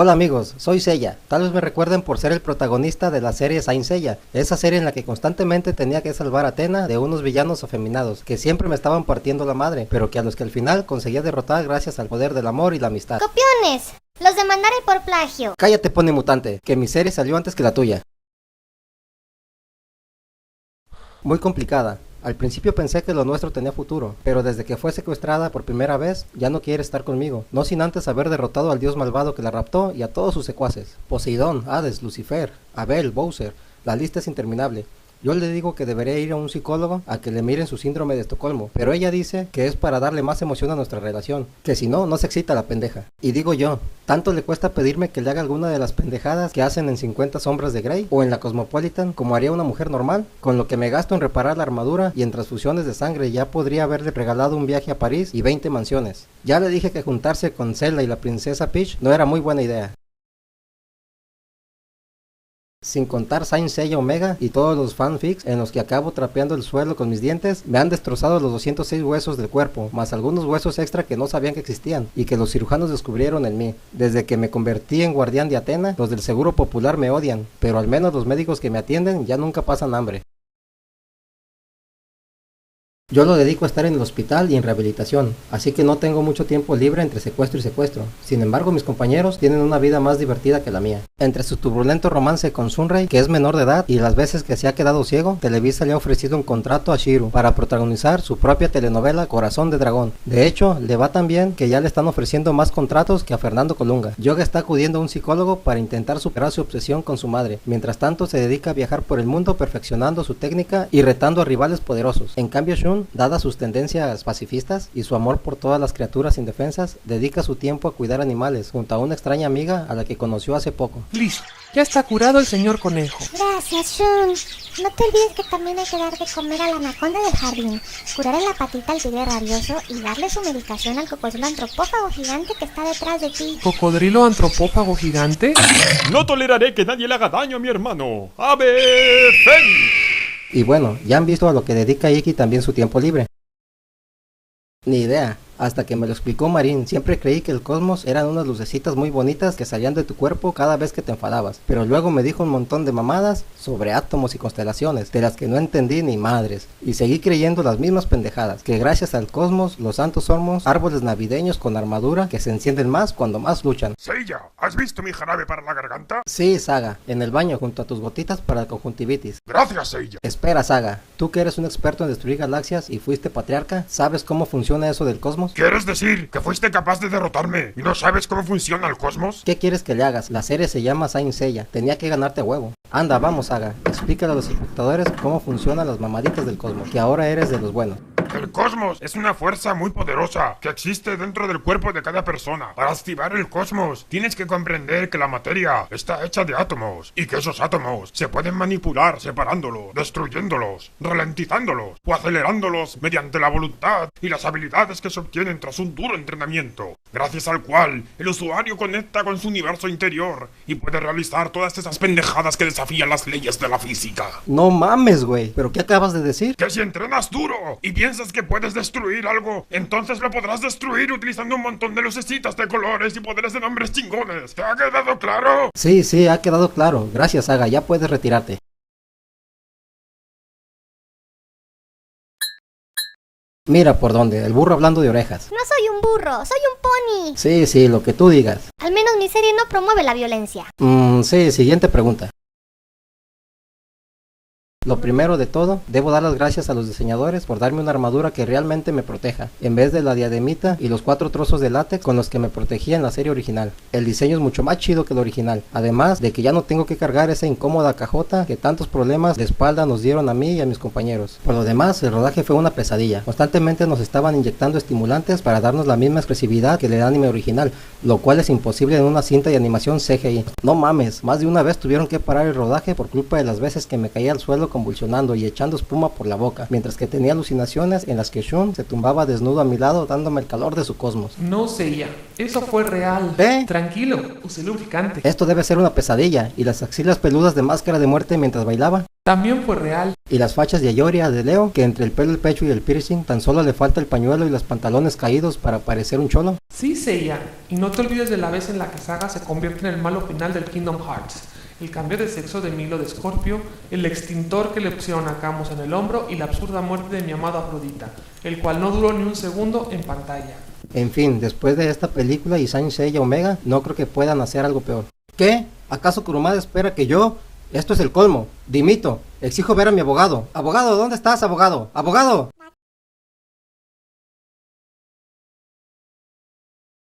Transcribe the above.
Hola amigos, soy Seiya. Tal vez me recuerden por ser el protagonista de la serie Saint Seiya, esa serie en la que constantemente tenía que salvar a Athena de unos villanos afeminados que siempre me estaban partiendo la madre, pero que a los que al final conseguía derrotar gracias al poder del amor y la amistad. ¡Copiones! Los demandaré por plagio. Cállate, pone mutante, que mi serie salió antes que la tuya. Muy complicada. Al principio pensé que lo nuestro tenía futuro, pero desde que fue secuestrada por primera vez, ya no quiere estar conmigo, no sin antes haber derrotado al dios malvado que la raptó y a todos sus secuaces. Poseidón, Hades, Lucifer, Abel, Bowser, la lista es interminable. Yo le digo que debería ir a un psicólogo a que le miren su síndrome de Estocolmo, pero ella dice que es para darle más emoción a nuestra relación, que si no, no se excita la pendeja. Y digo yo, ¿tanto le cuesta pedirme que le haga alguna de las pendejadas que hacen en 50 sombras de Grey o en la Cosmopolitan como haría una mujer normal? Con lo que me gasto en reparar la armadura y en transfusiones de sangre ya podría haberle regalado un viaje a París y 20 mansiones. Ya le dije que juntarse con Zelda y la princesa Peach no era muy buena idea. Sin contar Saint Seiya Omega y todos los fanfics en los que acabo trapeando el suelo con mis dientes, me han destrozado los 206 huesos del cuerpo, más algunos huesos extra que no sabían que existían y que los cirujanos descubrieron en mí. Desde que me convertí en guardián de Athena, los del Seguro Popular me odian, pero al menos los médicos que me atienden ya nunca pasan hambre. Yo lo dedico a estar en el hospital y en rehabilitación, así que no tengo mucho tiempo libre entre secuestro y secuestro. Sin embargo, mis compañeros tienen una vida más divertida que la mía. Entre su turbulento romance con Sunray, que es menor de edad, y las veces que se ha quedado ciego, Televisa le ha ofrecido un contrato a Shiru para protagonizar su propia telenovela Corazón de Dragón. De hecho, le va tan bien que ya le están ofreciendo más contratos que a Fernando Colunga. Yoga está acudiendo a un psicólogo para intentar superar su obsesión con su madre. Mientras tanto, se dedica a viajar por el mundo perfeccionando su técnica y retando a rivales poderosos. En cambio, Shun, dadas sus tendencias pacifistas y su amor por todas las criaturas indefensas, dedica su tiempo a cuidar animales junto a una extraña amiga a la que conoció hace poco. Listo, ya está curado el señor conejo. Gracias, Shun. No te olvides que también hay que dar de comer a la anaconda del jardín, curarle la patita al tigre rabioso y darle su medicación al cocodrilo antropófago gigante que está detrás de ti. ¿Cocodrilo antropófago gigante? No toleraré que nadie le haga daño a mi hermano. ¡Ave Fénix! Y bueno, ya han visto a lo que dedica Iki también su tiempo libre. Ni idea, hasta que me lo explicó Marín. Siempre creí que el cosmos eran unas lucecitas muy bonitas que salían de tu cuerpo cada vez que te enfadabas, pero luego me dijo un montón de mamadas sobre átomos y constelaciones, de las que no entendí ni madres, y seguí creyendo las mismas pendejadas, que gracias al cosmos los santos somos árboles navideños con armadura que se encienden más cuando más luchan. Seiya, ¿has visto mi jarabe para la garganta? Sí, Saga, en el baño junto a tus gotitas para la conjuntivitis. Gracias, Seiya. Espera, Saga, tú que eres un experto en destruir galaxias y fuiste patriarca, ¿sabes cómo funciona eso del cosmos? ¿Quieres decir que fuiste capaz de derrotarme y no sabes cómo funciona el cosmos? ¿Qué quieres que le hagas? La serie se llama Saint Seiya, tenía que ganarte a huevo. Anda, vamos, Saga, explícale a los espectadores cómo funcionan las mamaditas del cosmos, que ahora eres de los buenos. El cosmos es una fuerza muy poderosa que existe dentro del cuerpo de cada persona. Para activar el cosmos, tienes que comprender que la materia está hecha de átomos y que esos átomos se pueden manipular separándolos, destruyéndolos, ralentizándolos o acelerándolos mediante la voluntad y las habilidades que se obtienen tras un duro entrenamiento, gracias al cual el usuario conecta con su universo interior y puede realizar todas esas pendejadas que desafían las leyes de la física. No mames, güey, ¿pero qué acabas de decir? Que si entrenas duro y piensas que puedes destruir algo, entonces lo podrás destruir utilizando un montón de lucecitas de colores y poderes de nombres chingones. ¿Te ha quedado claro? Sí, ha quedado claro. Gracias, Saga, ya puedes retirarte. Mira por dónde, el burro hablando de orejas. No soy un burro, soy un pony. Sí, lo que tú digas. Al menos mi serie no promueve la violencia. Sí, siguiente pregunta. Lo primero de todo, debo dar las gracias a los diseñadores por darme una armadura que realmente me proteja, en vez de la diademita y los 4 trozos de látex con los que me protegía en la serie original. El diseño es mucho más chido que el original, además de que ya no tengo que cargar esa incómoda cajota que tantos problemas de espalda nos dieron a mí y a mis compañeros. Por lo demás, el rodaje fue una pesadilla. Constantemente nos estaban inyectando estimulantes para darnos la misma expresividad que el anime original, lo cual es imposible en una cinta de animación CGI. No mames, más de una vez tuvieron que parar el rodaje por culpa de las veces que me caía al suelo convulsionando y echando espuma por la boca, mientras que tenía alucinaciones en las que Shun se tumbaba desnudo a mi lado dándome el calor de su cosmos. No, Seiya, eso fue real. Tranquilo, usé lubricante. Esto debe ser una pesadilla, y las axilas peludas de máscara de muerte mientras bailaba. También fue real. Y las fachas de Ayoria de Leo, que entre el pelo, el pecho y el piercing tan solo le falta el pañuelo y los pantalones caídos para parecer un cholo. Sí, Seiya, y no te olvides de la vez en la que Saga se convierte en el malo final del Kingdom Hearts, el cambio de sexo de Milo de Scorpio, el extintor que le pusieron a Camus en el hombro y la absurda muerte de mi amado Afrodita, el cual no duró ni un segundo en pantalla. En fin, después de esta película y Saint Seiya Omega, no creo que puedan hacer algo peor. ¿Qué? ¿Acaso Kurumada espera que yo? Esto es el colmo. Dimito. Exijo ver a mi abogado. Abogado, ¿dónde estás, abogado? ¡Abogado!